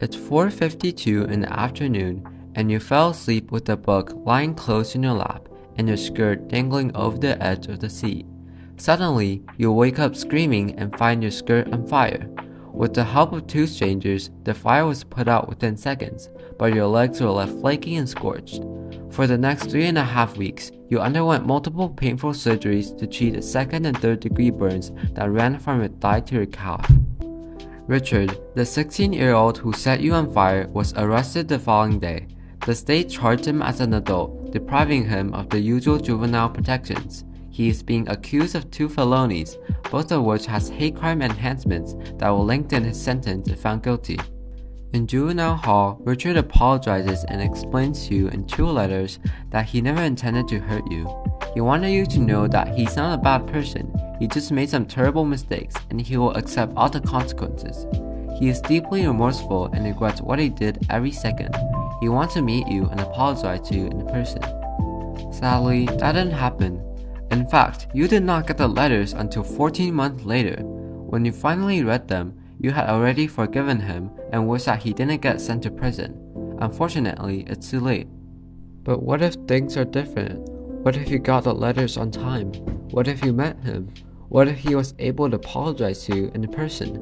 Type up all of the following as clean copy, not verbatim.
It's 4:52 in the afternoon, and you fell asleep with the book lying close in your lap and your skirt dangling over the edge of the seat. Suddenly, you wake up screaming and find your skirt on fire. With the help of two strangers, the fire was put out within seconds, but your legs were left flaky and scorched. For the next 3.5 weeks, you underwent multiple painful surgeries to treat the second and third degree burns that ran from your thigh to your calf. Richard, the 16-year-old who set you on fire, was arrested the following day. The state charged him as an adult, depriving him of the usual juvenile protections. He is being accused of 2 felonies, both of which has hate crime enhancements that will lengthen his sentence if found guilty. In juvenile hall, Richard apologizes and explains to you in 2 letters that he never intended to hurt you. He wanted you to know that he's not a bad person. He just made some terrible mistakes, and he will accept all the consequences. He is deeply remorseful and regrets what he did every second. He wants to meet you and apologize to you in person. Sadly, that didn't happen. In fact, you did not get the letters until 14 months later. When you finally read them, you had already forgiven him and wished that he didn't get sent to prison. Unfortunately, it's too late. But what if things are different? What if you got the letters on time? What if you met him? What if he was able to apologize to you in person?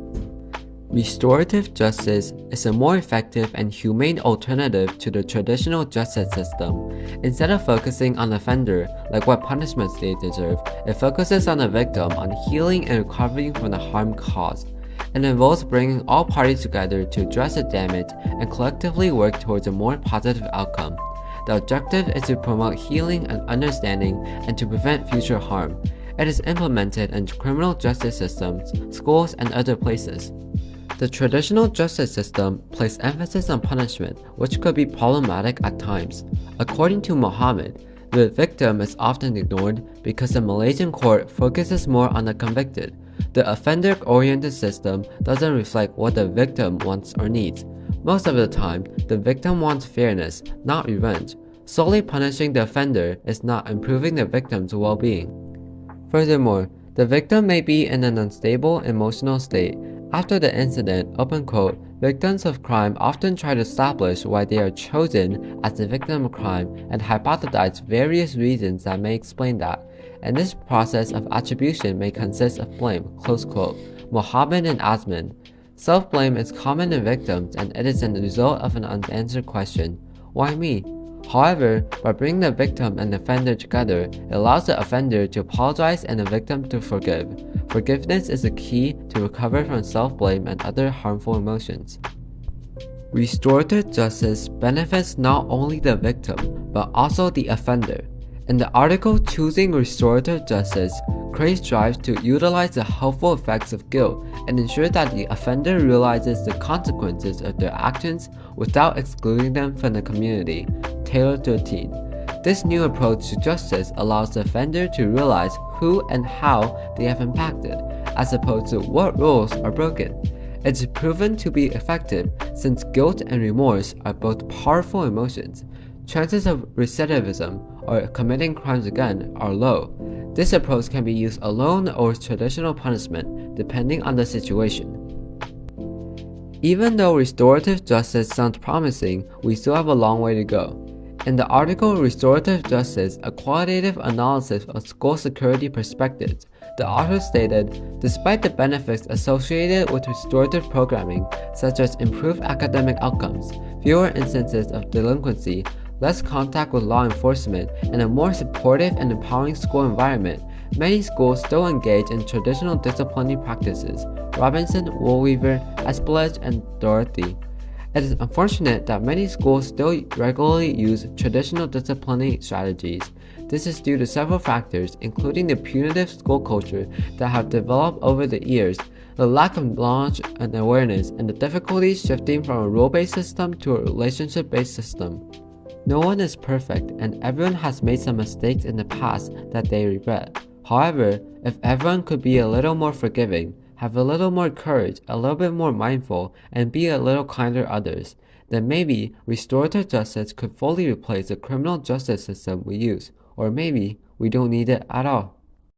Restorative justice is a more effective and humane alternative to the traditional justice system. Instead of focusing on the offender, like what punishments they deserve, it focuses on the victim on healing and recovering from the harm caused. It involves bringing all parties together to address the damage and collectively work towards a more positive outcome. The objective is to promote healing and understanding and to prevent future harm. It is implemented in criminal justice systems, schools, and other places. The traditional justice system placed emphasis on punishment, which could be problematic at times. According to Mohammed, the victim is often ignored because the Malaysian court focuses more on the convicted. The offender-oriented system doesn't reflect what the victim wants or needs. Most of the time, the victim wants fairness, not revenge. Solely punishing the offender is not improving the victim's well-being. Furthermore, the victim may be in an unstable emotional state. After the incident, open quote, victims of crime often try to establish why they are chosen as the victim of crime and hypothesize various reasons that may explain that. And this process of attribution may consist of blame, close quote. Mohammed and Asman. Self-blame is common in victims and it is a result of an unanswered question. Why me? However, by bringing the victim and the offender together, it allows the offender to apologize and the victim to forgive. Forgiveness is the key to recover from self-blame and other harmful emotions. Restorative justice benefits not only the victim, but also the offender. In the article Choosing Restorative Justice, Cray strives to utilize the helpful effects of guilt and ensure that the offender realizes the consequences of their actions without excluding them from the community, tailored to a teen. This new approach to justice allows the offender to realize who and how they have impacted, as opposed to what rules are broken. It's proven to be effective since guilt and remorse are both powerful emotions. Chances of recidivism, or committing crimes again, are low. This approach can be used alone or with traditional punishment, depending on the situation. Even though restorative justice sounds promising, we still have a long way to go. In the article Restorative Justice, a qualitative analysis of school security perspectives, the author stated, despite the benefits associated with restorative programming, such as improved academic outcomes, fewer instances of delinquency, less contact with law enforcement, and a more supportive and empowering school environment, many schools still engage in traditional disciplinary practices. Robinson, Woolweaver, Espelage, and Dorothy. It is unfortunate that many schools still regularly use traditional disciplinary strategies. This is due to several factors, including the punitive school culture that have developed over the years, the lack of knowledge and awareness, and the difficulties shifting from a rule-based system to a relationship-based system. No one is perfect, and everyone has made some mistakes in the past that they regret. However, if everyone could be a little more forgiving, have a little more courage, a little bit more mindful, and be a little kinder to others, then maybe restorative justice could fully replace the criminal justice system we use, or maybe we don't need it at all.